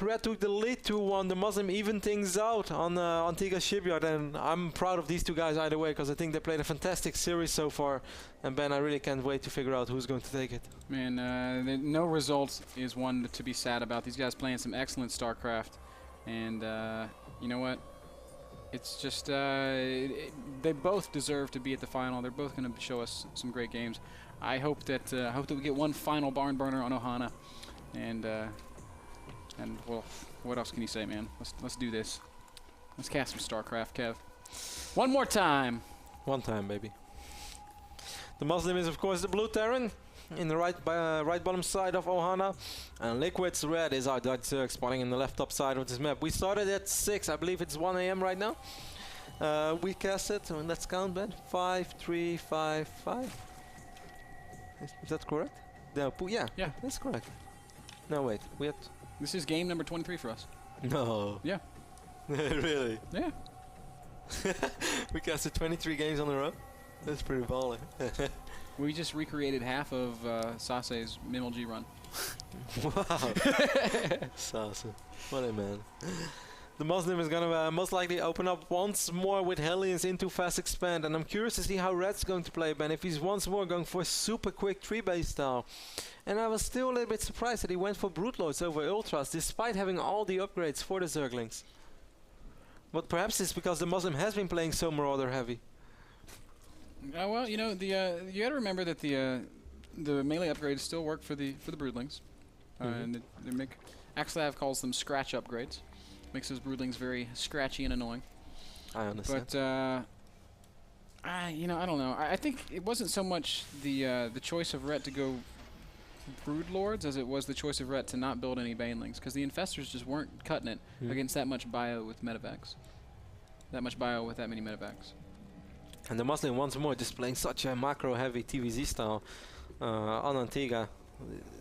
Red took the lead 2-1. DeMusliM even things out on Antigua Shipyard, and I'm proud of these two guys either way because I think they played a fantastic series so far. And Ben, I really can't wait to figure out who's going to take it. Man, no result is one to be sad about. These guys playing some excellent StarCraft, and you know what? It's just they both deserve to be at the final. They're both going to show us some great games. I hope that we get one final barn burner on Ohana, and well, what else can you say, man? Let's do this. Let's cast some StarCraft, Kev. One more time. One time, baby. DeMusliM is of course the blue Terran in the right bottom side of Ohana, and Liquid's red is our Dutch Zerg spawning in the left top side of this map. We started at 6, I believe it's 1 AM right now. We cast it, and let's count, Ben. 5, 3, 5, 5. Is that correct? No, yeah, that's correct. No, wait, we had. This is game number 23 for us. No. Yeah. Really? Yeah. We casted 23 games on a row. That's pretty baller. We just recreated half of Sase's MMLG run. Wow. Sase. What a man. DeMusliM is gonna most likely open up once more with Hellions into Fast Expand, and I'm curious to see how Red's going to play, Ben, if he's once more going for a super quick tree-based style. And I was still a little bit surprised that he went for Brute Lords over Ultras, despite having all the upgrades for the Zerglings. But perhaps it's because DeMusliM has been playing so Marauder heavy. Well, you know, you got to remember that the melee upgrades still work for the broodlings, and they make Axelav calls them scratch upgrades. Makes those broodlings very scratchy and annoying. I understand. But you know, I don't know. I think it wasn't so much the choice of Ret to go Brood Lords as it was the choice of Ret to not build any Banelings, because the Infestors just weren't cutting it against that much bio with medevacs. That much bio with that many medevacs. And DeMusliM once more just playing such a macro-heavy TVZ style on Antigua.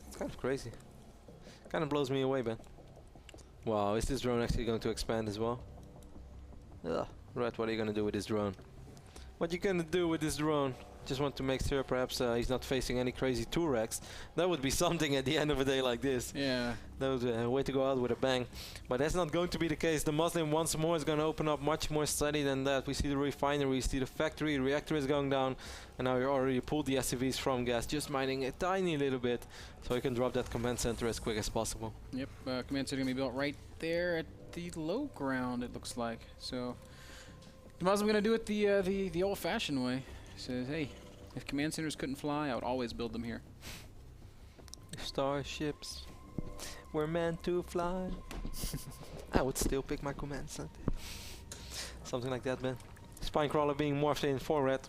It's kind of crazy. Kind of blows me away, Ben. Wow, is this drone actually going to expand as well? Ugh. Red, what are you going to do with this drone? What you going to do with this drone? Just want to make sure perhaps he's not facing any crazy 2-Rex. That would be something at the end of a day like this. Yeah. That was a way to go out with a bang. But that's not going to be the case. DeMusliM once more is going to open up much more steady than that. We see the refinery, we see the factory, reactor is going down. And now we already pulled the SCVs from gas, just mining a tiny little bit. So we can drop that command center as quick as possible. Yep, command center going to be built right there at the low ground, it looks like. So DeMusliM going to do it the old-fashioned way. He says, hey, if command centers couldn't fly, I would always build them here. Starships were meant to fly. I would still pick my command center. Something like that, man. Spinecrawler being morphed in for Red.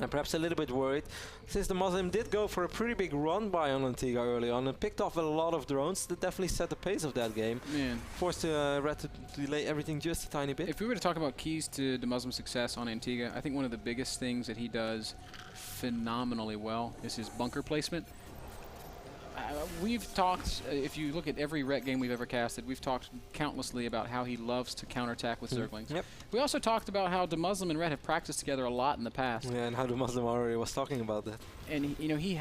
And perhaps a little bit worried, since DeMusliM did go for a pretty big run by on Antigua early on and picked off a lot of drones that definitely set the pace of that game. Man. Forced Red to delay everything just a tiny bit. If we were to talk about keys to DeMuslim's success on Antigua, I think one of the biggest things that he does phenomenally well is his bunker placement. We've talked, if you look at every Ret game we've ever casted, we've talked countlessly about how he loves to counterattack with Zerglings. Yep. We also talked about how DeMusliM and Ret have practiced together a lot in the past. Yeah, and how DeMusliM already was talking about that. And you know, he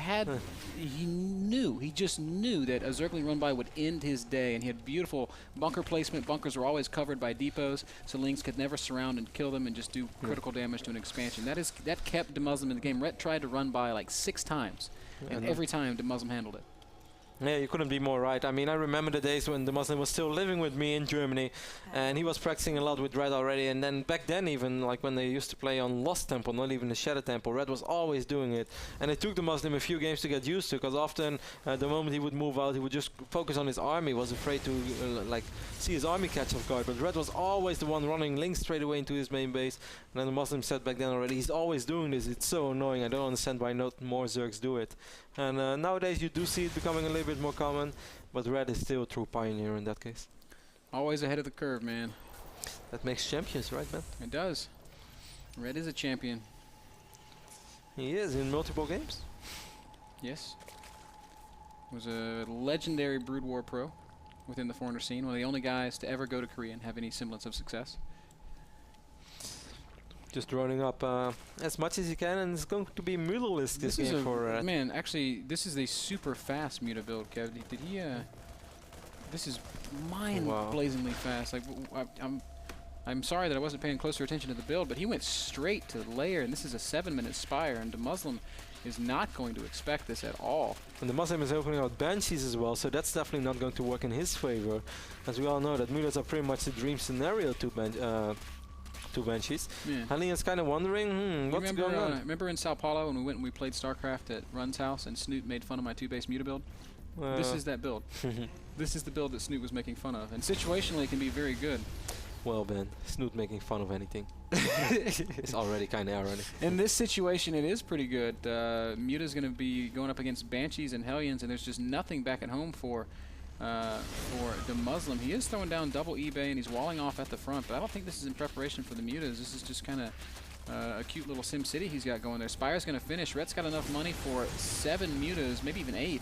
just knew that a Zergling run by would end his day, and he had beautiful bunker placement. Bunkers were always covered by depots, so Lings could never surround and kill them and just do critical damage to an expansion. That kept DeMusliM in the game. Ret tried to run by like 6 times, and every time DeMusliM handled it. Yeah, you couldn't be more right. I mean, I remember the days when DeMusliM was still living with me in Germany, and he was practicing a lot with Red already. And then back then, even like when they used to play on Lost Temple, not even the Shadow Temple, Red was always doing it. And it took DeMusliM a few games to get used to, because often the moment he would move out, he would just focus on his army. Was afraid to like see his army catch off guard. But Red was always the one running Link straight away into his main base. And then DeMusliM said back then already, he's always doing this. It's so annoying. I don't understand why not more Zergs do it. And nowadays you do see it becoming a little bit more common, but Red is still a true pioneer in that case. Always ahead of the curve, man. That makes champions, right, man? It does. Red is a champion. He is in multiple games. Yes. Was a legendary Brood War pro within the foreigner scene. One of the only guys to ever go to Korea and have any semblance of success. Just droning up as much as he can, and it's going to be mutalist this game for man, actually, this is a super fast muta build, Kev. Did he This is mind-blazingly fast. Like, I'm sorry that I wasn't paying closer attention to the build, but he went straight to the layer, and this is a 7-minute Spire, and DeMusliM is not going to expect this at all. And DeMusliM is opening out Banshees as well, so that's definitely not going to work in his favor. As we all know, that Mutas are pretty much the dream scenario to Banshees. Yeah. Hellions kind of wondering, what's going on? Remember in Sao Paulo when we went and we played StarCraft at Run's house and Snoot made fun of my 2-base Muta build? This is that build. This is the build that Snoot was making fun of. And situationally it can be very good. Well, Ben, Snoot making fun of anything. It's already kind of ironic. In this situation, it is pretty good. Muta's going to be going up against Banshees and Hellions, and there's just nothing back at home for DeMusliM. He is throwing down double eBay, and he's walling off at the front, but I don't think this is in preparation for the Mutas. This is just kind of a cute little Sim City he's got going there. Spire's going to finish. Rhett's got enough money for 7 Mutas, maybe even 8.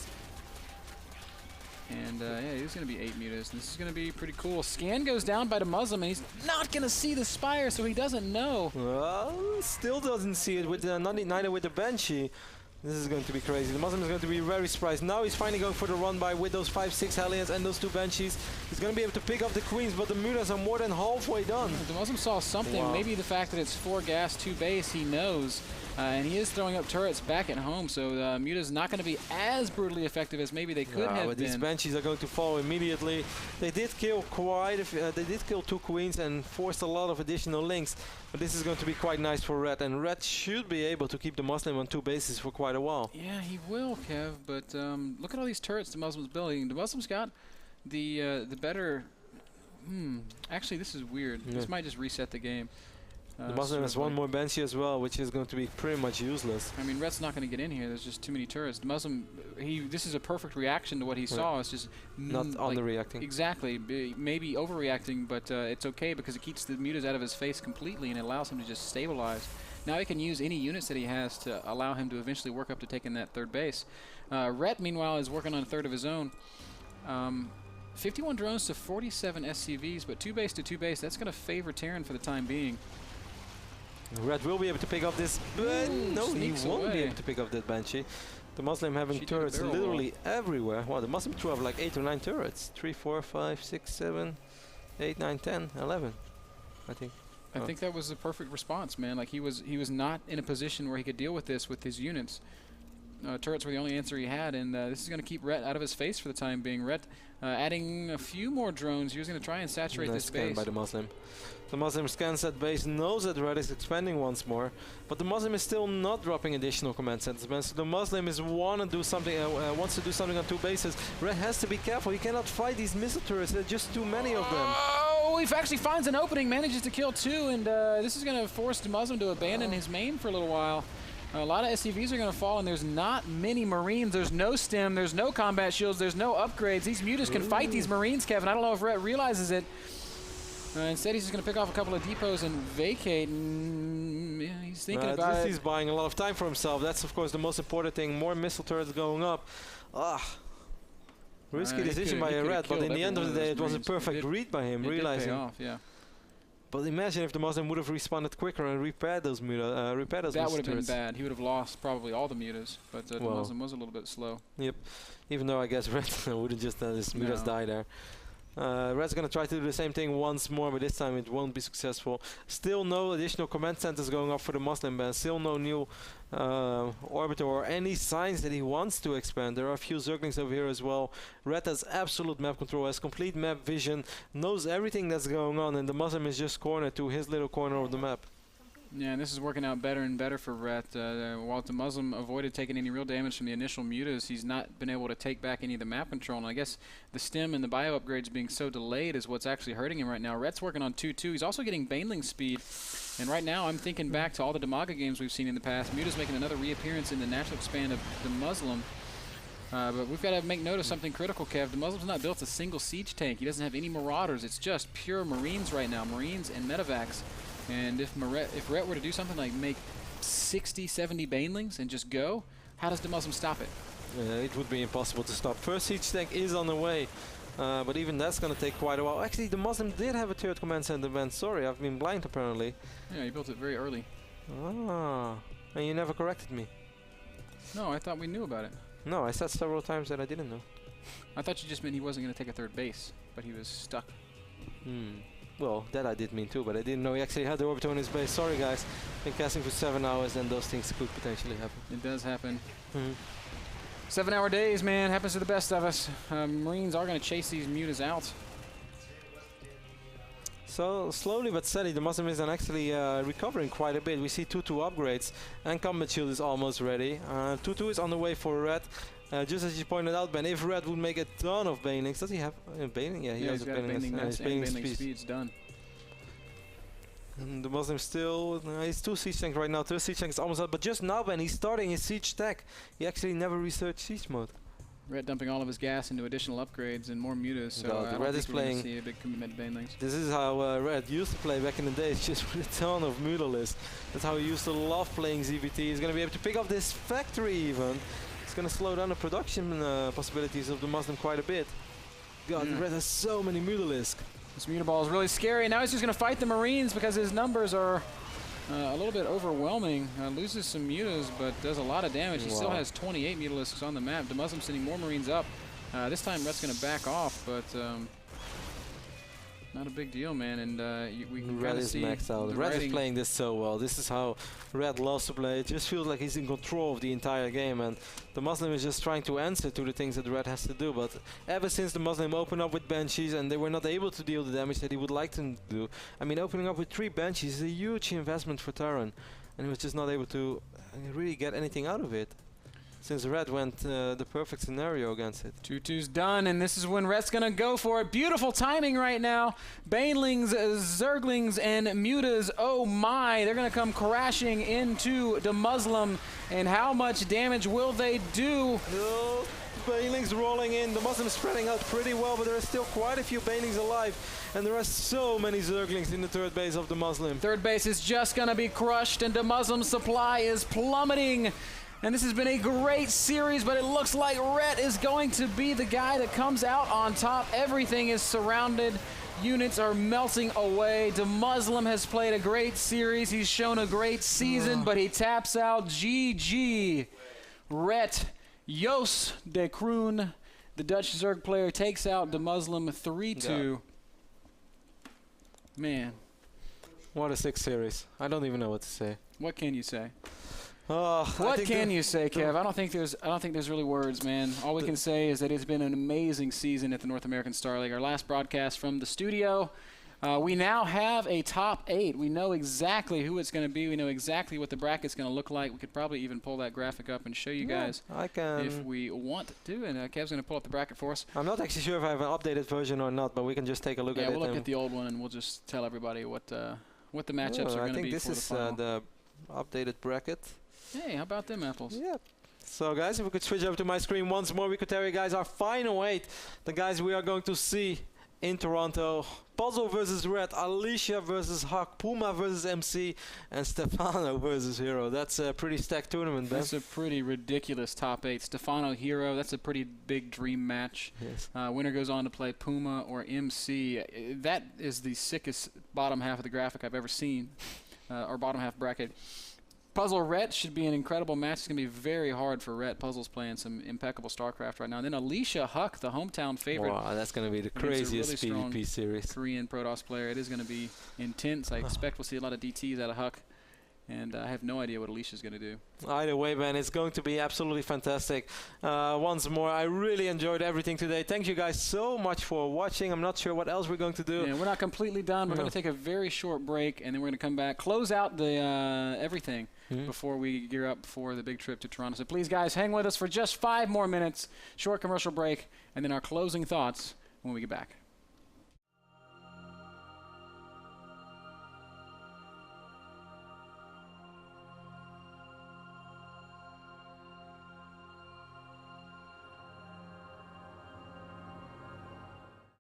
And yeah, he's going to be 8 Mutas. This is going to be pretty cool. Scan goes down by DeMusliM, and he's not going to see the Spire, so he doesn't know. Well, still doesn't see it with neither with the Banshee. This is going to be crazy. DeMusliM is going to be very surprised. Now he's finally going for the run by with those 5-6 Hellions and those 2 Banshees. He's going to be able to pick up the Queens, but the Mutas are more than halfway done. DeMusliM saw something. Maybe the fact that it's 4 gas, 2 base, he knows. And he is throwing up turrets back at home, so Muta's not going to be as brutally effective as maybe they could have but been. These Banshees are going to fall immediately. They did kill they did kill 2 Queens and forced a lot of additional links, but this is going to be quite nice for Red, and Red should be able to keep DeMusliM on 2 bases for quite a while. Yeah, he will, Kev, but look at all these turrets DeMuslim's building. DeMuslim's got the better... Actually, this is weird. Yeah. This might just reset the game. DeMusliM has 1 more Banshee as well, which is going to be pretty much useless. I mean, Red's not going to get in here. There's just too many turrets. DeMusliM, this is a perfect reaction to what he saw. It's just not underreacting. Exactly. Maybe overreacting, but it's okay because it keeps the Mutas out of his face completely and it allows him to just stabilize. Now he can use any units that he has to allow him to eventually work up to taking that 3rd base. Rhett, meanwhile, is working on a 3rd of his own. 51 drones to 47 SCVs, but 2 base to 2 base. That's going to favor Terran for the time being. Red will be able to pick up this, but no, he won't be able to pick up that Banshee. DeMusliM having turrets literally everywhere. Wow, DeMusliM threw up like 8 or 9 turrets. 3, 4, 5, 6, 7, 8, 9, 10, 11, I think. I think that was the perfect response, man. Like he was not in a position where he could deal with this with his units. Turrets were the only answer he had, and this is going to keep Rhett out of his face for the time being. Rhett adding a few more drones. He was going to try and saturate this base. By DeMusliM. DeMusliM scans that base, knows that Rhett is expanding once more, but DeMusliM is still not dropping additional command centers. So DeMusliM wants to do something on 2 bases. Rhett has to be careful. He cannot fight these missile turrets. There are just too many of them. Oh, he actually finds an opening, manages to kill 2, and this is going to force DeMusliM to abandon his main for a little while. A lot of SCVs are going to fall, and there's not many Marines. There's no stem. There's no combat shields. There's no upgrades. These Mutas can fight these Marines, Kevin. I don't know if Rhett realizes it. Instead, he's just going to pick off a couple of depots and vacate. And, yeah, he's thinking about it. He's buying a lot of time for himself. That's, of course, the most important thing. More missile turrets going up. Risky decision by Red, but in the end of the day, it was a perfect read by him, realizing. Off, yeah. But imagine if DeMusliM would have responded quicker and repaired those Mutas. That would have been bad. He would have lost probably all the Mutas, but DeMusliM was a little bit slow. Yep. Even though I guess Red would have just let his Mutas die there. Red's going to try to do the same thing once more, but this time it won't be successful. Still no additional command centers going up for the DeMusliM band. Still no new orbiter or any signs that he wants to expand. There are a few Zerglings over here as well. Red has absolute map control, has complete map vision, knows everything that's going on, and the DeMusliM is just cornered to his little corner of the map. Yeah, and this is working out better and better for Rhett. While DeMusliM avoided taking any real damage from the initial Mutas, he's not been able to take back any of the map control. And I guess the stem and the bio upgrades being so delayed is what's actually hurting him right now. Rhett's working on 2-2. He's also getting Baneling speed. And right now, I'm thinking back to all the Demaga games we've seen in the past. Muta's making another reappearance in the natural expand of DeMusliM. But we've got to make note of something critical, Kev. DeMuslim's not built a single siege tank. He doesn't have any Marauders. It's just pure Marines right now, Marines and Medivacs. And if Rhett were to do something like make 60, 70 Banelings and just go, how does DeMusliM stop it? It would be impossible to stop. First siege tank is on the way, but even that's going to take quite a while. Actually, DeMusliM did have a 3rd command center event. Sorry, I've been blind apparently. Yeah, you built it very early. Ah, and you never corrected me. No, I thought we knew about it. No, I said several times that I didn't know. I thought you just meant he wasn't going to take a third base, but he was stuck. Well, that I did mean too, but I didn't know he actually had the orbiter on his base. Sorry, guys. Been casting for 7 hours, and those things could potentially happen. It does happen. 7-hour days, man. Happens to the best of us. Marines are going to chase these mutas out. So slowly but steady, the DeMusliM is actually recovering quite a bit. We see 2-2 upgrades, and combat shield is almost ready. 2-2 is on the way for Red. Just as you pointed out, Ben, if Red would make a ton of banelings, does he have baneling? Yeah, he has he's a got baneling. baneling speed's done. And the DeMusliM still, he's 2 siege tanks right now. 3rd siege tank is almost out, but just now, Ben, he's starting his siege tech. He actually never researched siege mode. Red dumping all of his gas into additional upgrades and more mutas, so I don't Red think is we're going playing. to see a big commitment to banelings. This is how Red used to play back in the days, just with a ton of mutalisks. That's how he used to love playing ZVT. He's going to be able to pick up this factory even. It's going to slow down the production possibilities of the DeMusliM quite a bit. God, Red has so many mutalisks. This mutaball is really scary. Now he's just going to fight the Marines because his numbers are a little bit overwhelming. Loses some mutas, but does a lot of damage. He still has 28 mutalisks on the map. DeMusliM sending more Marines up. This time Red's going to back off, but not a big deal, man. And we can Red kind of is see maxed out. Red is playing this so well. This is how Red loves to play. It just feels like he's in control of the entire game, and the DeMusliM is just trying to answer to the things that Red has to do. But ever since the DeMusliM opened up with Banshees and they were not able to deal the damage that he would like to do, I mean, opening up with 3 Banshees is a huge investment for Terran, and he was just not able to really get anything out of it. Since Red went the perfect scenario against it. 2-2's done, and this is when Red's going to go for it. Beautiful timing right now. Banelings, Zerglings, and Mutas, oh my, they're going to come crashing into DeMusliM. And how much damage will they do? Oh, Banelings rolling in. The DeMusliM spreading out pretty well, but there are still quite a few Banelings alive. And there are so many Zerglings in the 3rd base of DeMusliM. 3rd base is just going to be crushed, and DeMusliM's supply is plummeting. And this has been a great series, but it looks like Red is going to be the guy that comes out on top. Everything is surrounded. Units are melting away. DeMusliM has played a great series. He's shown a great season, but he taps out. GG. Ret Jos de Kroon, the Dutch Zerg player, takes out DeMusliM 3-2. Man. What a sick series. I don't even know what to say. What can you say? What can you say, Kev? I don't think there's really words, man. All we can say is that it's been an amazing season at the North American Star League. Our last broadcast from the studio. We now have a top 8. We know exactly who it's going to be. We know exactly what the bracket's going to look like. We could probably even pull that graphic up and show you guys if we want to. And Kev's going to pull up the bracket for us. I'm not actually sure if I have an updated version or not, but we can just take a look at it. Yeah, we'll look at the old one, and we'll just tell everybody what the matchups are going to be. I think this is the updated bracket. Hey, how about them apples? Yeah. So guys, if we could switch over to my screen once more, we could tell you guys our final 8. The guys we are going to see in Toronto. Puzzle versus Red, Alicia versus Huck, Puma versus MC, and Stefano versus Hero. That's a pretty stacked tournament, Ben. That's a pretty ridiculous top 8. Stefano, Hero, that's a pretty big dream match. Yes. Winner goes on to play Puma or MC. That is the sickest bottom half of the graphic I've ever seen, or bottom half bracket. Puzzle Rhett should be an incredible match. It's going to be very hard for Rhett. Puzzle's playing some impeccable StarCraft right now. And then Alicia Huck, the hometown favorite. Wow, that's going to be the craziest really PvP series. Korean Protoss player. It is going to be intense. I expect we'll see a lot of DTs out of Huck. And I have no idea what Alicia's going to do. Either way, Ben, it's going to be absolutely fantastic. Once more, I really enjoyed everything today. Thank you guys so much for watching. I'm not sure what else we're going to do. Yeah, we're not completely done. We're going to take a very short break, and then we're going to come back, close out the everything before we gear up for the big trip to Toronto. So please, guys, hang with us for just 5 more minutes. Short commercial break, and then our closing thoughts when we get back.